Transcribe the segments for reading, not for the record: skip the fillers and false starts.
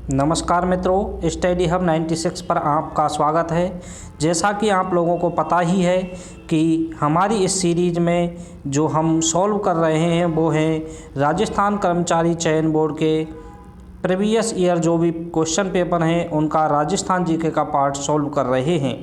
नमस्कार मित्रों, study hub 96 पर आपका स्वागत है। जैसा कि आप लोगों को पता ही है कि हमारी इस सीरीज में जो हम सॉल्व कर रहे हैं वो हैं राजस्थान कर्मचारी चयन बोर्ड के प्रीवियस ईयर जो भी क्वेश्चन पेपर हैं उनका राजस्थान जीके का पार्ट सॉल्व कर रहे हैं।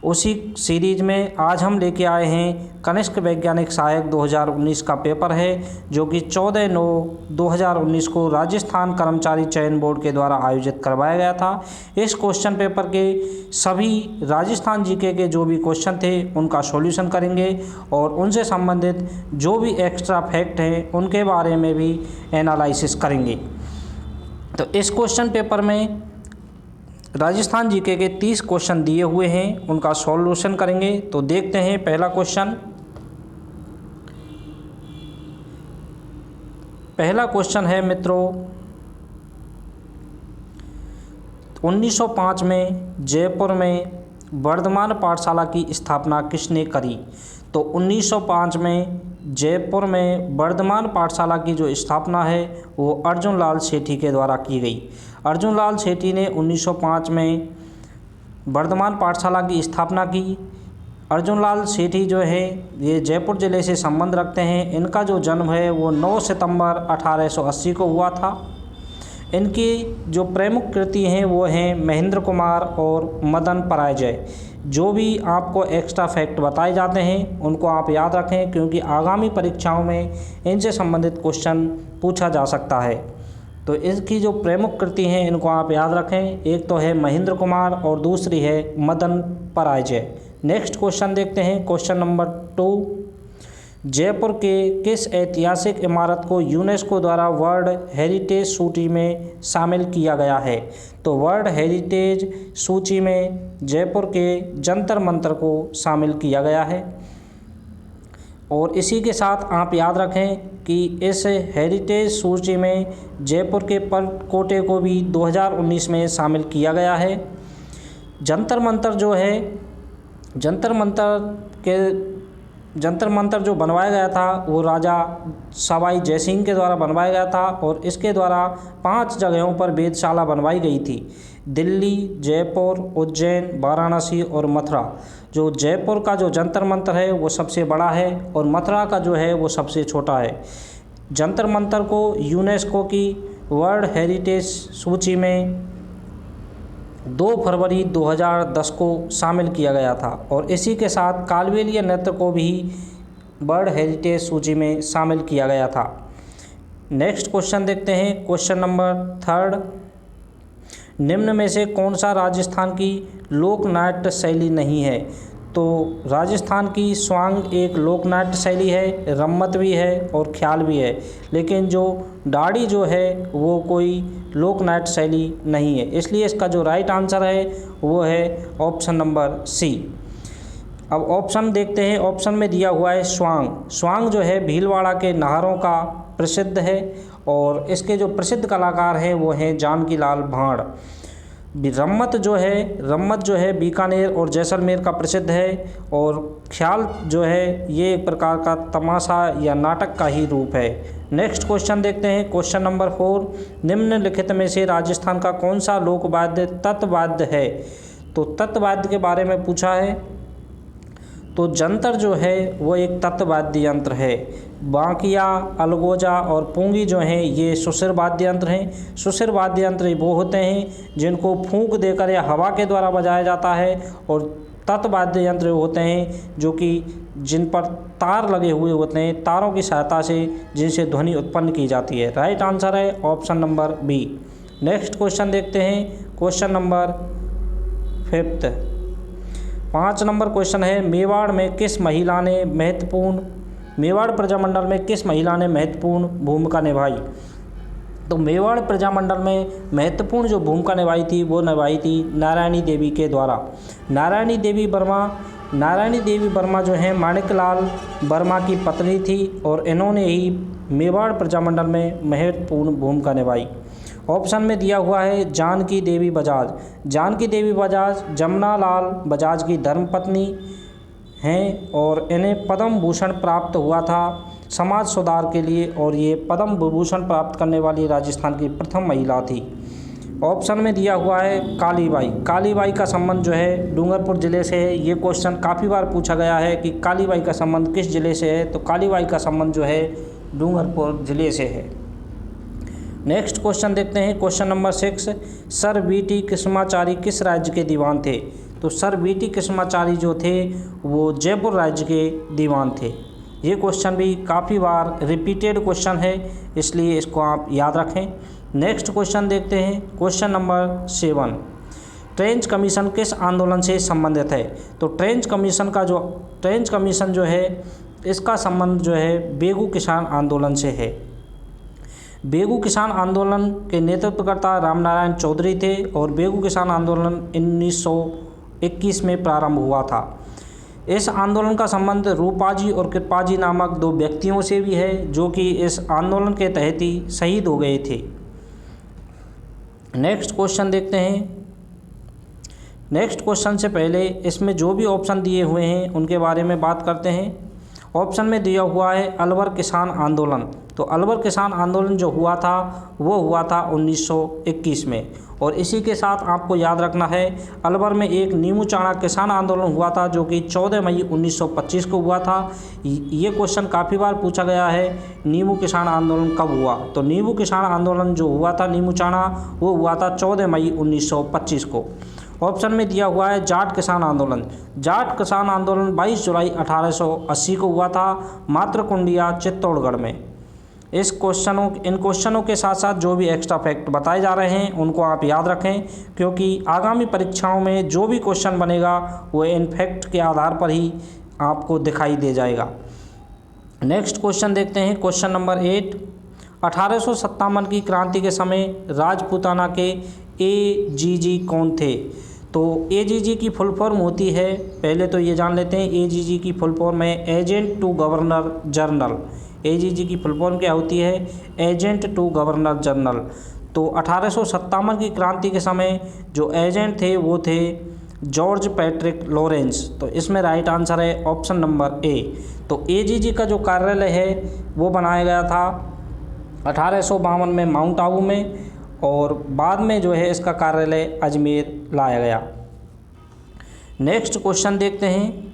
उसी सीरीज में आज हम लेके आए हैं कनिष्क वैज्ञानिक सहायक 2019 का पेपर है, जो कि 14/9/2019 को राजस्थान कर्मचारी चयन बोर्ड के द्वारा आयोजित करवाया गया था। इस क्वेश्चन पेपर के सभी राजस्थान जीके के जो भी क्वेश्चन थे उनका सॉल्यूशन करेंगे और उनसे संबंधित जो भी एक्स्ट्रा फैक्ट हैं उनके बारे में भी एनालिसिस करेंगे। तो इस क्वेश्चन पेपर में राजस्थान जीके के 30 क्वेश्चन दिए हुए हैं, उनका सॉल्यूशन करेंगे। तो देखते हैं पहला क्वेश्चन है मित्रों, 1905 में जयपुर में वर्धमान पाठशाला की स्थापना किसने करी? तो 1905 में जयपुर में वर्धमान पाठशाला की जो स्थापना है वो अर्जुन लाल सेठी के द्वारा की गई। अर्जुन लाल सेठी ने 1905 में वर्धमान पाठशाला की स्थापना की। अर्जुन लाल सेठी जो है ये जयपुर ज़िले से संबंध रखते हैं। इनका जो जन्म है वो 9 सितंबर 1880 को हुआ था। इनकी जो प्रमुख कृति हैं वो हैं महेंद्र कुमार और मदन पराजय। जो भी आपको एक्स्ट्रा फैक्ट बताए जाते हैं उनको आप याद रखें, क्योंकि आगामी परीक्षाओं में इनसे संबंधित क्वेश्चन पूछा जा सकता है। तो इसकी जो प्रमुख कृति हैं इनको आप याद रखें। एक तो है महेंद्र कुमार और दूसरी है मदन पराजय। नेक्स्ट क्वेश्चन देखते हैं, क्वेश्चन नंबर 2। जयपुर के किस ऐतिहासिक इमारत को यूनेस्को द्वारा वर्ल्ड हेरिटेज सूची में शामिल किया गया है? तो वर्ल्ड हेरिटेज सूची में जयपुर के जंतर मंतर को शामिल किया गया है। और इसी के साथ आप याद रखें कि इस हेरिटेज सूची में जयपुर के परकोटे को भी 2019 में शामिल किया गया है। जंतर मंतर जो है, जंतर मंतर जो बनवाया गया था वो राजा सवाई जयसिंह के द्वारा बनवाया गया था और इसके द्वारा 5 जगहों पर वेधशाला बनवाई गई थी: दिल्ली, जयपुर, उज्जैन, वाराणसी और मथुरा। जो जयपुर का जो जंतर मंतर है वो सबसे बड़ा है और मथुरा का जो है वो सबसे छोटा है। जंतर मंतर को यूनेस्को की वर्ल्ड हेरिटेज सूची में 2 फरवरी 2010 को शामिल किया गया था और इसी के साथ कालबेलिया नृत्य को भी वर्ल्ड हेरिटेज सूची में शामिल किया गया था। नेक्स्ट क्वेश्चन देखते हैं, क्वेश्चन नंबर 3। निम्न में से कौन सा राजस्थान की लोक नाट्य शैली नहीं है? तो राजस्थान की स्वांग एक लोक नाट्य शैली है, रम्मत भी है और ख्याल भी है, लेकिन जो डाड़ी जो है वो कोई लोक नाट्य शैली नहीं है। इसलिए इसका जो राइट आंसर है वो है ऑप्शन नंबर सी। अब ऑप्शन देखते हैं। ऑप्शन में दिया हुआ है स्वांग। स्वांग जो है भीलवाड़ा के नाहरों का प्रसिद्ध है और इसके जो प्रसिद्ध कलाकार हैं वो हैं जानकी लाल भांड़। रम्मत जो है बीकानेर और जैसलमेर का प्रसिद्ध है और ख्याल जो है ये एक प्रकार का तमाशा या नाटक का ही रूप है। नेक्स्ट क्वेश्चन देखते हैं, क्वेश्चन नंबर 4। निम्नलिखित में से राजस्थान का कौन सा लोकवाद्य तत्वाद्य है? तो तत्वाद्य के बारे में पूछा है। तो जंतर जो है वो एक तत्वाद्य यंत्र है। बांकिया, अलगोजा और पूंगी जो हैं ये सुशिर वाद्य यंत्र हैं। सुशिर वाद्य यंत्र वो होते हैं जिनको फूंक देकर या हवा के द्वारा बजाया जाता है और तत्वाद्य यंत्र होते हैं जो कि जिन पर तार लगे हुए होते हैं, तारों की सहायता से जिनसे ध्वनि उत्पन्न की जाती है। राइट आंसर है option number B. Next question देखते हैं, क्वेश्चन नंबर 5। 5 नंबर क्वेश्चन है, मेवाड़ प्रजामंडल में किस महिला ने महत्वपूर्ण भूमिका निभाई? तो मेवाड़ प्रजामंडल में महत्वपूर्ण जो भूमिका निभाई थी वो निभाई थी नारायणी देवी के द्वारा। नारायणी देवी वर्मा जो है माणिकलाल वर्मा की पत्नी थी और इन्होंने ही मेवाड़ प्रजामंडल में महत्वपूर्ण भूमिका निभाई। ऑप्शन में दिया हुआ है जानकी देवी बजाज। जानकी देवी बजाज जमुना लाल बजाज की धर्मपत्नी हैं और इन्हें पद्म भूषण प्राप्त हुआ था समाज सुधार के लिए और ये पद्म विभूषण प्राप्त करने वाली राजस्थान की प्रथम महिला थी। ऑप्शन में दिया हुआ है कालीबाई। कालीबाई का संबंध जो है डूंगरपुर ज़िले से है। ये क्वेश्चन काफ़ी बार पूछा गया है कि कालीबाई का संबंध किस ज़िले से है, तो कालीबाई का संबंध जो है डूंगरपुर ज़िले से है। नेक्स्ट क्वेश्चन देखते हैं, question number 6, sir VT. Krishnamachari किस राज्य के दीवान थे? तो सर वी.टी. कृष्णाचारी जो थे वो जयपुर राज्य के दीवान थे। ये क्वेश्चन भी काफ़ी बार रिपीटेड क्वेश्चन है, इसलिए इसको आप याद रखें। नेक्स्ट क्वेश्चन देखते हैं, क्वेश्चन नंबर 7, ट्रेंच कमीशन किस आंदोलन से संबंधित है? तो ट्रेंच कमीशन जो है इसका संबंध जो है बेगू किसान आंदोलन से है। बेगू किसान आंदोलन के नेतृत्वकर्ता रामनारायण चौधरी थे और बेगू किसान आंदोलन 1921 में प्रारंभ हुआ था। इस आंदोलन का संबंध रूपाजी और कृपाजी नामक 2 व्यक्तियों से भी है, जो कि इस आंदोलन के तहत ही शहीद हो गए थे। नेक्स्ट क्वेश्चन देखते हैं। नेक्स्ट क्वेश्चन से पहले इसमें जो भी ऑप्शन दिए हुए हैं उनके बारे में बात करते हैं। ऑप्शन में दिया हुआ है अलवर किसान आंदोलन। तो अलवर किसान आंदोलन जो हुआ था वो हुआ था 1921 में। और इसी के साथ आपको याद रखना है अलवर में एक नीमू चाणा किसान आंदोलन हुआ था, जो कि 14 मई 1925 को हुआ था। ये क्वेश्चन काफ़ी बार पूछा गया है, नीमू किसान आंदोलन कब हुआ? तो नीमू किसान आंदोलन जो हुआ था नीमू चाणा, वो हुआ था 14 मई 1925 को। ऑप्शन में दिया हुआ है जाट किसान आंदोलन। जाट किसान आंदोलन 22 जुलाई 1880 को हुआ था, मातृकुंडिया चित्तौड़गढ़ में। इन क्वेश्चनों के साथ साथ जो भी एक्स्ट्रा फैक्ट बताए जा रहे हैं उनको आप याद रखें, क्योंकि आगामी परीक्षाओं में जो भी क्वेश्चन बनेगा वो इन फैक्ट के आधार पर ही आपको दिखाई दे जाएगा। नेक्स्ट क्वेश्चन देखते हैं, क्वेश्चन नंबर 8, 1857 की क्रांति के समय राजपूताना के एजीजी कौन थे? तो एजीजी की फुल फॉर्म होती है, पहले तो ये जान लेते हैं, एजीजी की फुल फॉर्म है agent to governor general. AGG की फुल फॉर्म क्या होती है? Agent to governor general. तो 1857 की क्रांति के समय जो एजेंट थे वो थे जॉर्ज पैट्रिक लॉरेंस। तो इसमें राइट आंसर है ऑप्शन नंबर ए। तो एजीजी का जो कार्यालय है वो बनाया गया था 1852 में माउंट आबू में, और बाद में जो है इसका कार्यालय अजमेर लाया गया। नेक्स्ट क्वेश्चन देखते हैं,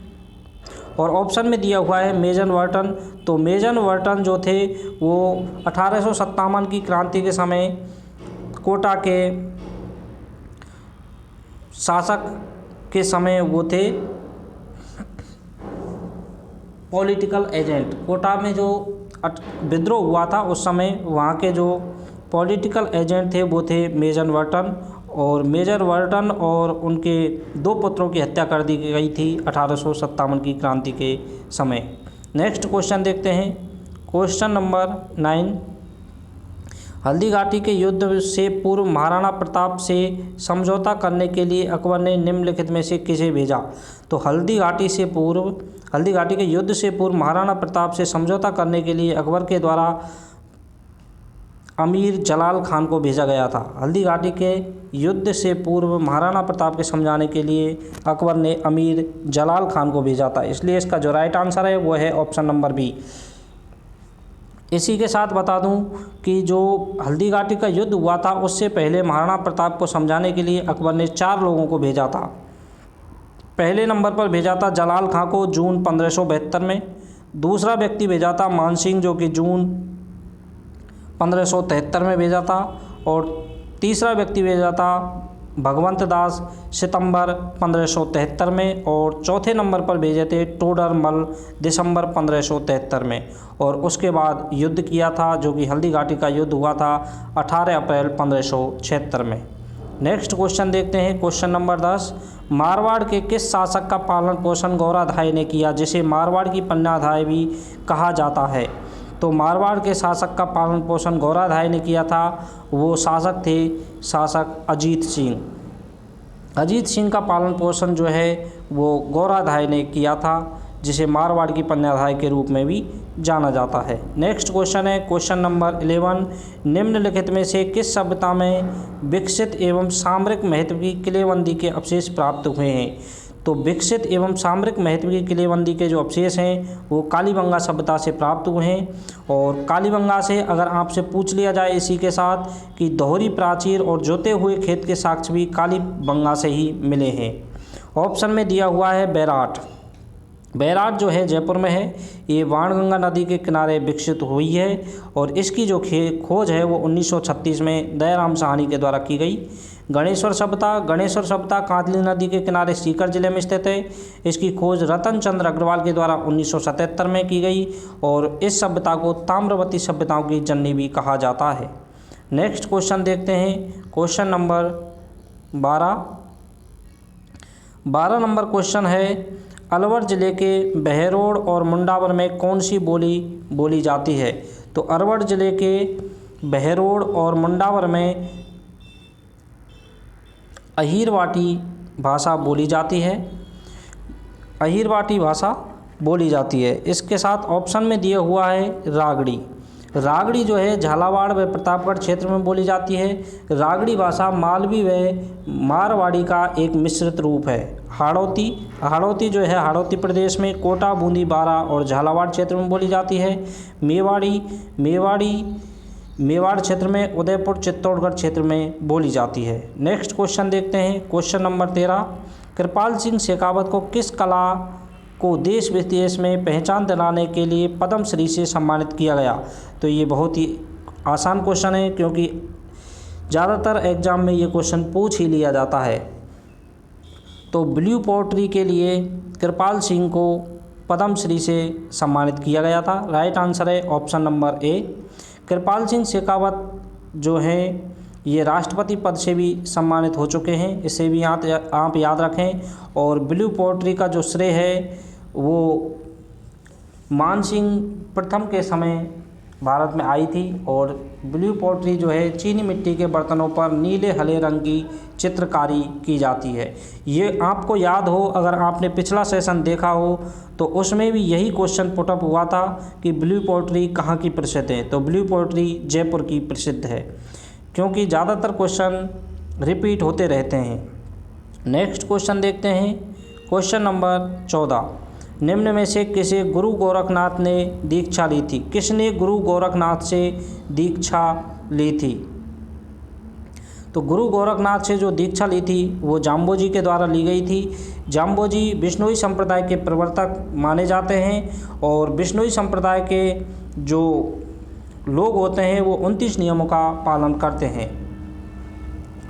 और ऑप्शन में दिया हुआ है मेजर वर्टन। तो मेजर वर्टन जो थे वो 1857 की क्रांति के समय कोटा के शासक के समय वो थे पॉलिटिकल एजेंट। कोटा में जो विद्रोह हुआ था उस समय वहाँ के जो पॉलिटिकल एजेंट थे वो थे मेजर वर्टन, और मेजर वर्टन और उनके 2 पुत्रों की हत्या कर दी गई थी 1857 की क्रांति के समय। नेक्स्ट क्वेश्चन देखते हैं, क्वेश्चन नंबर 9, हल्दीघाटी के युद्ध से पूर्व महाराणा प्रताप से समझौता करने के लिए अकबर ने निम्नलिखित में से किसे भेजा? तो हल्दीघाटी के युद्ध से पूर्व महाराणा प्रताप से समझौता करने के लिए अकबर के द्वारा अमीर जलाल खान को भेजा गया था। हल्दीघाटी के युद्ध से पूर्व महाराणा प्रताप के समझाने के लिए अकबर ने अमीर जलाल खान को भेजा था, इसलिए इसका जो राइट आंसर है वो है ऑप्शन नंबर बी। इसी के साथ बता दूं कि जो हल्दीघाटी का युद्ध हुआ था उससे पहले महाराणा प्रताप को समझाने के लिए अकबर ने 4 लोगों को भेजा था। पहले नंबर पर भेजा था जलाल खां को जून 1572 में। दूसरा व्यक्ति भेजा था मानसिंह, जो कि जून 1573 में भेजा था। और तीसरा व्यक्ति भेजा था भगवंत दास, सितंबर 1573 में। और चौथे नंबर पर भेजे थे टोडरमल, दिसंबर 1573 में। और उसके बाद युद्ध किया था, जो कि हल्दीघाटी का युद्ध हुआ था 18 अप्रैल 1576 में। नेक्स्ट क्वेश्चन देखते हैं, क्वेश्चन नंबर 10, मारवाड़ के किस शासक का पालन पोषण गौराधाय ने किया, जिसे मारवाड़ की पन्नाधाय भी कहा जाता है? तो मारवाड़ के शासक का पालन पोषण गौराधाय ने किया था, वो शासक थे शासक अजीत सिंह। अजीत सिंह का पालन पोषण जो है वो गौराधाय ने किया था, जिसे मारवाड़ की पन्नाधाय के रूप में भी जाना जाता है। नेक्स्ट क्वेश्चन है क्वेश्चन नंबर 11, निम्नलिखित में से किस सभ्यता में विकसित एवं सामरिक महत्व की किलेबंदी के अवशेष प्राप्त हुए हैं? तो विकसित एवं सामरिक महत्व की किलेबंदी के जो अवशेष हैं वो कालीबंगा सभ्यता से प्राप्त हुए हैं। और कालीबंगा से अगर आपसे पूछ लिया जाए इसी के साथ कि दोहरी प्राचीर और जोते हुए खेत के साक्ष्य भी कालीबंगा से ही मिले हैं। ऑप्शन में दिया हुआ है बैराट। बैराट जो है जयपुर में है, ये बाणगंगा नदी के किनारे विकसित हुई है और इसकी जो खोज है वो 1936 में दयाराम साहनी के द्वारा की गई। गणेश्वर सभ्यता कांतली नदी के किनारे सीकर जिले में स्थित है। इसकी खोज रतन चंद्र अग्रवाल के द्वारा 1977 में की गई और इस सभ्यता को ताम्रवती सभ्यताओं की जननी भी कहा जाता है। नेक्स्ट क्वेश्चन देखते हैं, क्वेश्चन नंबर 12 नंबर क्वेश्चन है, अलवर जिले के बहरोड और मुंडावर में कौन सी बोली बोली जाती है? तो अलवर जिले के बहरोड और मुंडावर में अहीरवाटी भाषा बोली जाती है। अहीरवाटी भाषा बोली जाती है। इसके साथ ऑप्शन में दिया हुआ है रागड़ी। रागड़ी जो है झालावाड़ व प्रतापगढ़ क्षेत्र में बोली जाती है। रागड़ी भाषा मालवी व मारवाड़ी का एक मिश्रित रूप है। हाड़ौती जो है हाड़ौती प्रदेश में कोटा, बूंदी, बारा और झालावाड़ क्षेत्र में बोली जाती है। मेवाड़ क्षेत्र में, उदयपुर, चित्तौड़गढ़ क्षेत्र में बोली जाती है। नेक्स्ट क्वेश्चन देखते हैं, क्वेश्चन नंबर 13, कृपाल सिंह शेखावत को किस कला को देश विदेश में पहचान दिलाने के लिए पद्मश्री से सम्मानित किया गया? तो ये बहुत ही आसान क्वेश्चन है क्योंकि ज़्यादातर एग्जाम में ये क्वेश्चन पूछ ही लिया जाता है। तो ब्लू पोट्री के लिए कृपाल सिंह को पद्मश्री से सम्मानित किया गया था। राइट आंसर है ऑप्शन नंबर ए। कृपाल सिंह शेखावत जो हैं ये राष्ट्रपति पद से भी सम्मानित हो चुके हैं, इसे भी आप याद रखें। और ब्लू पोट्री का जो श्रेय है वो मानसिंह प्रथम के समय भारत में आई थी और ब्लू पोट्री जो है चीनी मिट्टी के बर्तनों पर नीले हरे रंग की चित्रकारी की जाती है। ये आपको याद हो, अगर आपने पिछला सेशन देखा हो तो उसमें भी यही क्वेश्चन पुटअप हुआ था कि ब्लू पोट्री कहाँ की प्रसिद्ध है। तो ब्लू पोट्री जयपुर की प्रसिद्ध है क्योंकि ज़्यादातर क्वेश्चन रिपीट होते रहते हैं। नेक्स्ट क्वेश्चन देखते हैं, क्वेश्चन नंबर 14, निम्न में से किसे गुरु गोरखनाथ ने दीक्षा ली थी? किसने गुरु गोरखनाथ से दीक्षा ली थी? तो गुरु गोरखनाथ से जो दीक्षा ली थी वो जाम्बोजी के द्वारा ली गई थी। जाम्बोजी बिश्नोई संप्रदाय के प्रवर्तक माने जाते हैं और बिश्नोई संप्रदाय के जो लोग होते हैं वो 29 नियमों का पालन करते हैं।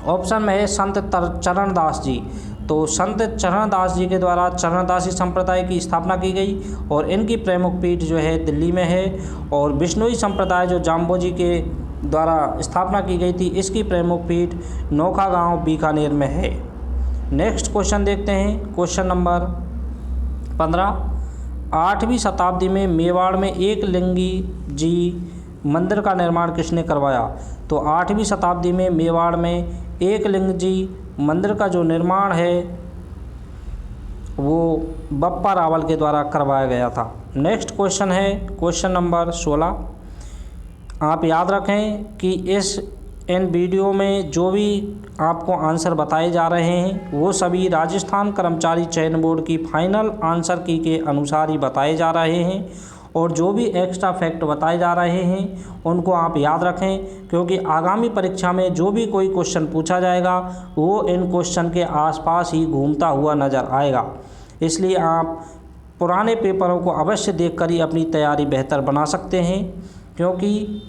ऑप्शन में है संत चरणदास जी। तो संत चरणदास जी के द्वारा चरणदासी संप्रदाय की स्थापना की गई और इनकी प्रमुख पीठ जो है दिल्ली में है। और बिश्नोई संप्रदाय जो जाम्बोजी के द्वारा स्थापना की गई थी इसकी प्रमुख पीठ नोखा गांव बीकानेर में है। नेक्स्ट क्वेश्चन देखते हैं, क्वेश्चन नंबर 15, 8वीं शताब्दी में मेवाड़ में एक लिंगी जी मंदिर का निर्माण किसने करवाया? तो 8वीं शताब्दी में मेवाड़ में एक लिंग जी मंदिर का जो निर्माण है वो बप्पा रावल के द्वारा करवाया गया था। नेक्स्ट क्वेश्चन है क्वेश्चन नंबर 16। आप याद रखें कि इन वीडियो में जो भी आपको आंसर बताए जा रहे हैं वो सभी राजस्थान कर्मचारी चयन बोर्ड की फाइनल आंसर की के अनुसार ही बताए जा रहे हैं और जो भी एक्स्ट्रा फैक्ट बताए जा रहे हैं उनको आप याद रखें क्योंकि आगामी परीक्षा में जो भी कोई क्वेश्चन पूछा जाएगा वो इन क्वेश्चन के आसपास ही घूमता हुआ नज़र आएगा। इसलिए आप पुराने पेपरों को अवश्य देखकर ही अपनी तैयारी बेहतर बना सकते हैं क्योंकि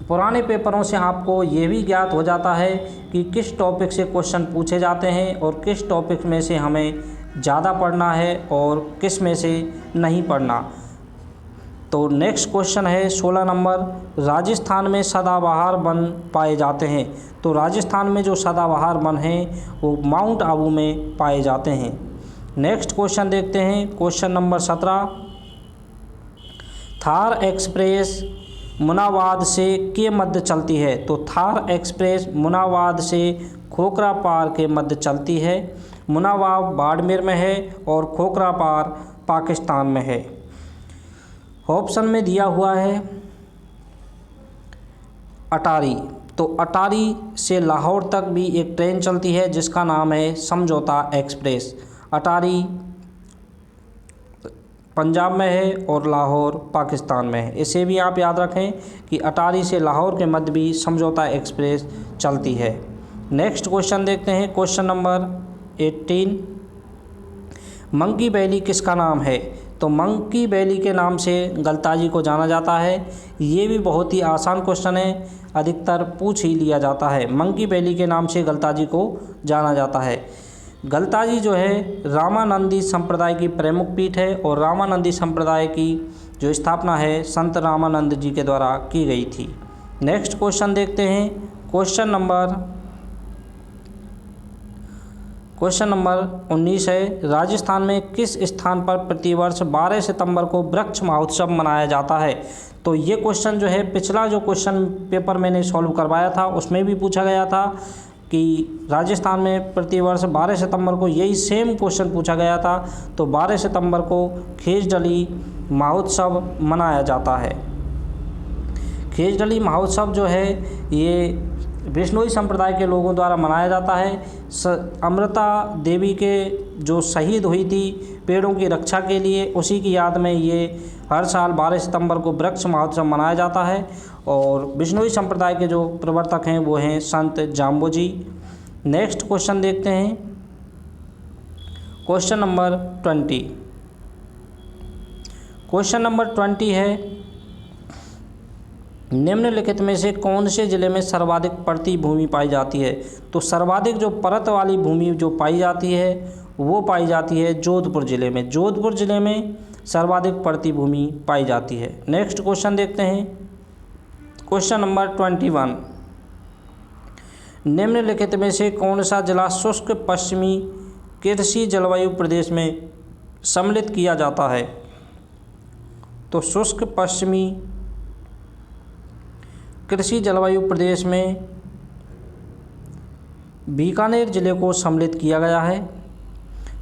पुराने पेपरों से आपको ये भी ज्ञात हो जाता है कि किस टॉपिक से क्वेश्चन पूछे जाते हैं और किस टॉपिक में से हमें ज़्यादा पढ़ना है और किस में से नहीं पढ़ना। तो नेक्स्ट क्वेश्चन है 16 नंबर, राजस्थान में सदाबहार वन पाए जाते हैं। तो राजस्थान में जो सदाबहार वन हैं वो माउंट आबू में पाए जाते हैं। नेक्स्ट क्वेश्चन देखते हैं, क्वेश्चन नंबर 17, थार एक्सप्रेस मुनावाद से के मध्य चलती है? तो थार एक्सप्रेस मुनावाद से खोखरापार के मध्य चलती है। मुनावाब बाड़मेर में है और खोखरापार पाकिस्तान में है। ऑप्शन में दिया हुआ है अटारी। तो अटारी से लाहौर तक भी एक ट्रेन चलती है जिसका नाम है समझौता एक्सप्रेस। अटारी पंजाब में है और लाहौर पाकिस्तान में है। इसे भी आप याद रखें कि अटारी से लाहौर के मध्य भी समझौता एक्सप्रेस चलती है। नेक्स्ट क्वेश्चन देखते हैं, क्वेश्चन नंबर 18, मंकी वैली किसका नाम है? तो मंकी वैली के नाम से गलताजी को जाना जाता है। ये भी बहुत ही आसान क्वेश्चन है, अधिकतर पूछ ही लिया जाता है। मंकी वैली के नाम से गलताजी को जाना जाता है। गलताजी जो है रामानंदी संप्रदाय की प्रमुख पीठ है और रामानंदी संप्रदाय की जो स्थापना है संत रामानंद जी के द्वारा की गई थी। नेक्स्ट क्वेश्चन देखते हैं, क्वेश्चन नंबर 19 है, राजस्थान में किस स्थान पर प्रतिवर्ष 12 सितंबर को वृक्ष महोत्सव मनाया जाता है? तो ये क्वेश्चन जो है पिछला जो क्वेश्चन पेपर मैंने सॉल्व करवाया था उसमें भी पूछा गया था कि राजस्थान में प्रतिवर्ष 12 सितंबर को यही सेम क्वेश्चन पूछा गया था। तो 12 सितंबर को खेजड़ली महोत्सव मनाया जाता है। खेजड़ली महोत्सव जो है ये बिश्नोई संप्रदाय के लोगों द्वारा मनाया जाता है। अमृता देवी के जो शहीद हुई थी पेड़ों की रक्षा के लिए, उसी की याद में ये हर साल 12 सितंबर को वृक्ष महोत्सव मनाया जाता है। और बिश्नोई संप्रदाय के जो प्रवर्तक हैं वो हैं संत जाम्बो जी। नेक्स्ट क्वेश्चन देखते हैं, क्वेश्चन नंबर 20। क्वेश्चन नंबर 20 है, निम्नलिखित में से कौन से जिले में सर्वाधिक परती भूमि पाई जाती है? तो सर्वाधिक जो परत वाली भूमि जो पाई जाती है वो पाई जाती है जोधपुर जिले में। जोधपुर जिले में सर्वाधिक परती भूमि पाई जाती है। नेक्स्ट क्वेश्चन देखते हैं, क्वेश्चन नंबर 21, निम्नलिखित में से कौन सा जिला शुष्क पश्चिमी कृषि जलवायु प्रदेश में सम्मिलित किया जाता है? तो शुष्क पश्चिमी कृषि जलवायु प्रदेश में बीकानेर जिले को सम्मिलित किया गया है।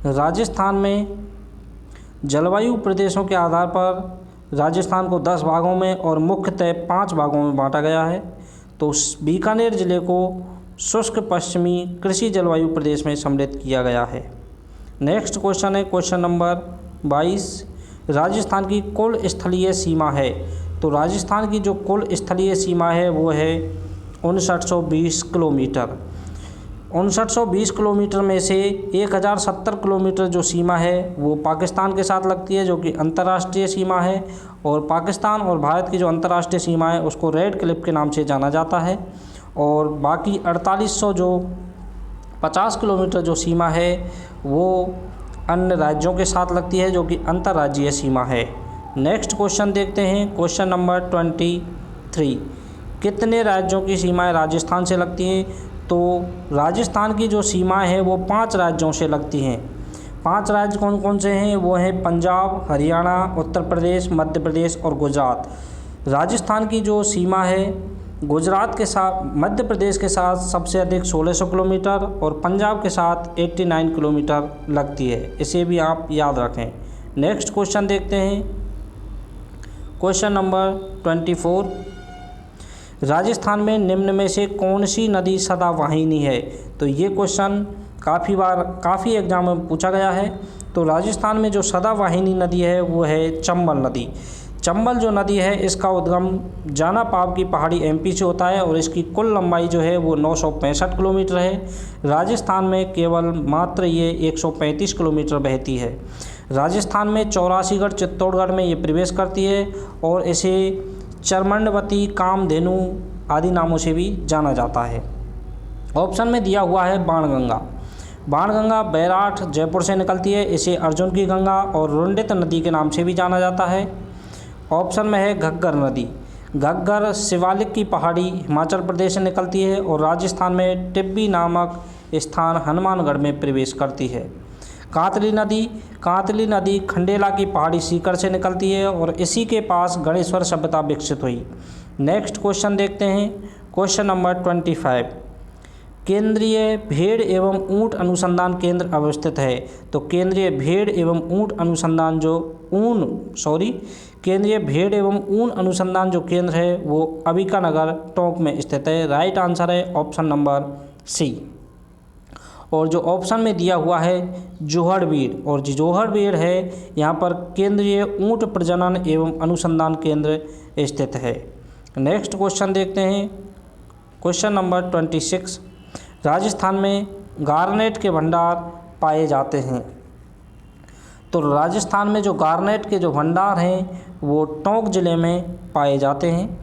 राजस्थान में जलवायु प्रदेशों के आधार पर राजस्थान को 10 भागों में और मुख्यतः 5 भागों में बांटा गया है। तो बीकानेर जिले को शुष्क पश्चिमी कृषि जलवायु प्रदेश में सम्मिलित किया गया है। नेक्स्ट क्वेश्चन है, क्वेश्चन नंबर 22, राजस्थान की कुल स्थलीय सीमा है? तो राजस्थान की जो कुल स्थलीय सीमा है वो है 5920 किलोमीटर। 5920 किलोमीटर में से 1070 किलोमीटर जो सीमा है वो पाकिस्तान के साथ लगती है, जो कि अंतर्राष्ट्रीय सीमा है। और पाकिस्तान और भारत की जो अंतर्राष्ट्रीय सीमा है उसको रेड क्लिफ के नाम से जाना जाता है। और बाकी 4800 जो 50 किलोमीटर जो सीमा है वो अन्य राज्यों के साथ लगती है, जो कि अंतर्राज्यीय सीमा है। नेक्स्ट क्वेश्चन देखते हैं, क्वेश्चन नंबर 23, कितने राज्यों की सीमाएं राजस्थान से लगती हैं? तो राजस्थान की जो सीमाएं हैं वो 5 राज्यों से लगती हैं। 5 राज्य कौन कौन से हैं? वो हैं पंजाब, हरियाणा, उत्तर प्रदेश, मध्य प्रदेश और गुजरात। राजस्थान की जो सीमा है गुजरात के साथ, मध्य प्रदेश के साथ सबसे अधिक 1600 किलोमीटर और पंजाब के साथ 89 किलोमीटर लगती है। इसे भी आप याद रखें। नेक्स्ट क्वेश्चन देखते हैं, क्वेश्चन नंबर 24, राजस्थान में निम्न में से कौन सी नदी सदावाहिनी है? तो ये क्वेश्चन काफ़ी एग्जाम में पूछा गया है। तो राजस्थान में जो सदावाहिनी नदी है वो है चंबल नदी। चंबल जो नदी है इसका उद्गम जाना पाव की पहाड़ी एमपी से होता है और इसकी कुल लंबाई जो है वो 965 किलोमीटर है। राजस्थान में केवल मात्र ये 135 किलोमीटर बहती है। राजस्थान में चौरासीगढ़, चित्तौड़गढ़ में ये प्रवेश करती है और इसे चरमंडवती, कामधेनु आदि नामों से भी जाना जाता है। ऑप्शन में दिया हुआ है बाणगंगा। बाणगंगा बैराठ, जयपुर से निकलती है। इसे अर्जुन की गंगा और रुंडित नदी के नाम से भी जाना जाता है। ऑप्शन में है घग्गर नदी। घग्गर शिवालिक की पहाड़ी हिमाचल प्रदेश से निकलती है और राजस्थान में टिब्बी नामक स्थान हनुमानगढ़ में प्रवेश करती है। कांतली नदी खंडेला की पहाड़ी सीकर से निकलती है और इसी के पास गणेश्वर सभ्यता विकसित हुई। नेक्स्ट क्वेश्चन देखते हैं, क्वेश्चन नंबर 25, केंद्रीय भेड़ एवं ऊंट अनुसंधान केंद्र अवस्थित है? तो केंद्रीय भेड़ एवं ऊंट अनुसंधान जो केंद्र है वो अंबिकानगर, टोंक में स्थित है। राइट आंसर है ऑप्शन नंबर सी। और जो ऑप्शन में दिया हुआ है जोहड़बीड़, और जो जोहड़बीड़ है यहाँ पर केंद्रीय ऊंट प्रजनन एवं अनुसंधान केंद्र स्थित है। नेक्स्ट क्वेश्चन देखते हैं, क्वेश्चन नंबर 26। राजस्थान में गारनेट के भंडार पाए जाते हैं। तो राजस्थान में जो गारनेट के जो भंडार हैं वो टोंक ज़िले में पाए जाते हैं।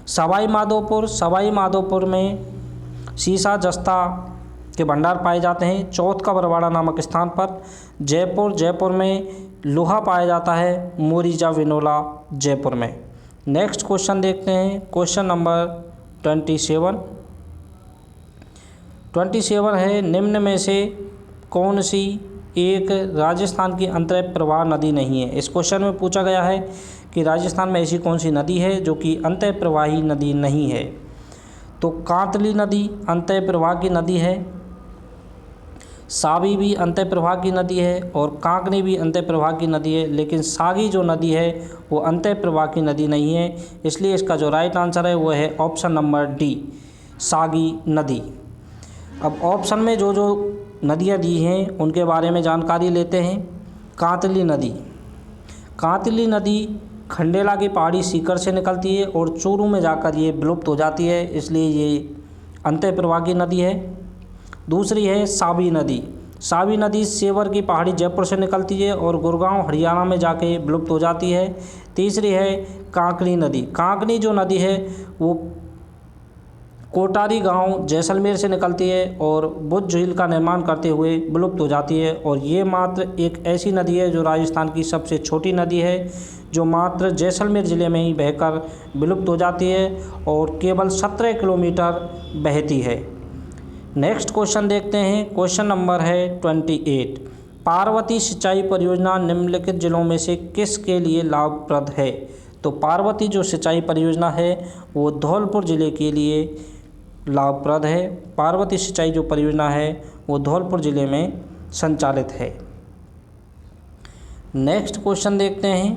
सवाई माधोपुर में सीसा जस्ता के भंडार पाए जाते हैं। चौथ का बरवाड़ा नामक स्थान पर। जयपुर में लोहा पाया जाता है, मोरीजा विनोला जयपुर में। नेक्स्ट क्वेश्चन देखते हैं, क्वेश्चन नंबर 27 है, निम्न में से कौन सी एक राजस्थान की अंतः प्रवाह नदी नहीं है। इस क्वेश्चन में पूछा गया है कि राजस्थान में ऐसी कौन सी नदी है जो कि अंतः प्रवाही नदी नहीं है। तो कांतली नदी अंतः प्रवाह की नदी है, सावी भी अंतः प्रवाह की नदी है और कांकनी भी अंतः प्रवाह की नदी है, लेकिन सागी जो नदी है वो अंतः प्रवाह की नदी नहीं है। इसलिए इसका जो राइट आंसर है वो है ऑप्शन नंबर डी, सागी नदी। अब ऑप्शन में जो जो नदियाँ दी हैं उनके बारे में जानकारी लेते हैं। कांतली नदी खंडेला की पहाड़ी सीकर से निकलती है और चूरू में जाकर ये विलुप्त हो जाती है, इसलिए ये अंतः प्रवाह की नदी है। दूसरी है सावी नदी सेवर की पहाड़ी जयपुर से निकलती है और गुड़गांव हरियाणा में जाके विलुप्त हो जाती है। तीसरी है कांकनी जो नदी है वो कोटारी गांव जैसलमेर से निकलती है और बुद्ध झील का निर्माण करते हुए विलुप्त हो जाती है। और ये मात्र एक ऐसी नदी है जो राजस्थान की सबसे छोटी नदी है, जो मात्र जैसलमेर ज़िले में ही बहकर विलुप्त हो जाती है और केवल 17 किलोमीटर बहती है। नेक्स्ट क्वेश्चन देखते हैं, क्वेश्चन नंबर है 28। पार्वती सिंचाई परियोजना निम्नलिखित जिलों में से किसके लिए लाभप्रद है। तो पार्वती जो सिंचाई परियोजना है वो धौलपुर ज़िले के लिए लाभप्रद है। पार्वती सिंचाई जो परियोजना है वो धौलपुर ज़िले में संचालित है। नेक्स्ट क्वेश्चन देखते हैं,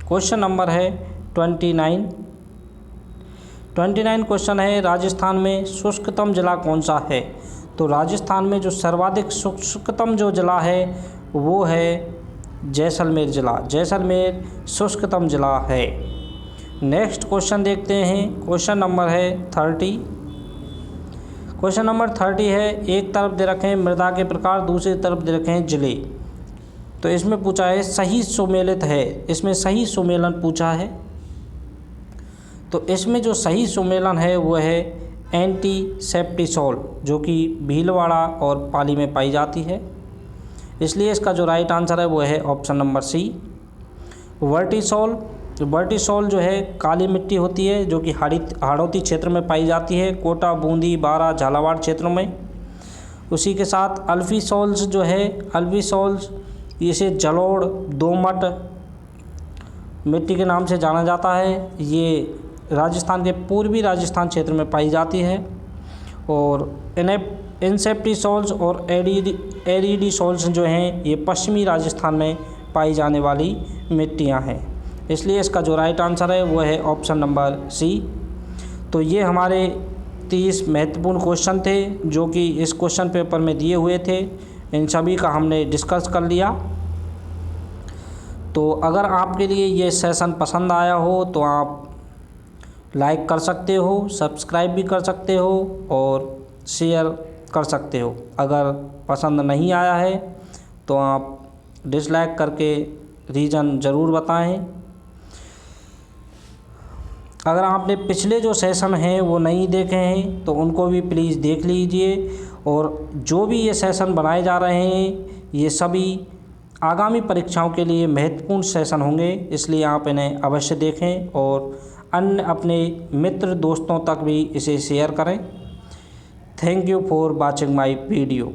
क्वेश्चन नंबर है 29 क्वेश्चन है, राजस्थान में शुष्कतम जिला कौन सा है। तो राजस्थान में जो सर्वाधिक शुष्कतम जो जिला है वो है जैसलमेर शुष्कतम जिला है। नेक्स्ट क्वेश्चन देखते हैं, क्वेश्चन नंबर है 30। क्वेश्चन नंबर 30 है, एक तरफ दे रखे हैं मृदा के प्रकार, दूसरी तरफ दे रखे हैं जिले। तो इसमें पूछा है सही सुमेलित है, इसमें सही सुमेलन पूछा है। तो इसमें जो सही सुमेलन है वो है एंटीसेप्टिसोल, जो कि भीलवाड़ा और पाली में पाई जाती है। इसलिए इसका जो राइट आंसर है वो है ऑप्शन नंबर सी, वर्टिसोल जो है काली मिट्टी होती है जो कि हाड़ौती क्षेत्र में पाई जाती है, कोटा, बूंदी, बारा, झालावाड़ क्षेत्रों में। उसी के साथ अल्फीसोल्स जो है, इसे जलोढ़ दोमट मिट्टी के नाम से जाना जाता है। ये राजस्थान के पूर्वी राजस्थान क्षेत्र में पाई जाती है। और इंसेप्टिसोल्स और एरिडीसोल्स जो हैं ये पश्चिमी राजस्थान में पाई जाने वाली मिट्टियां हैं। इसलिए इसका जो राइट आंसर है वो है ऑप्शन नंबर सी। तो ये हमारे 30 महत्वपूर्ण क्वेश्चन थे जो कि इस क्वेश्चन पेपर में दिए हुए थे। इन सभी का हमने डिस्कस कर लिया। तो अगर आपके लिए ये सेशन पसंद आया हो तो आप लाइक कर सकते हो, सब्सक्राइब भी कर सकते हो और शेयर कर सकते हो। अगर पसंद नहीं आया है तो आप डिसलाइक करके रीज़न ज़रूर बताएं। अगर आपने पिछले जो सेशन हैं वो नहीं देखे हैं तो उनको भी प्लीज़ देख लीजिए। और जो भी ये सेशन बनाए जा रहे हैं ये सभी आगामी परीक्षाओं के लिए महत्वपूर्ण सेशन होंगे, इसलिए आप इन्हें अवश्य देखें और अन्य अपने मित्र दोस्तों तक भी इसे शेयर करें। Thank you for watching my video.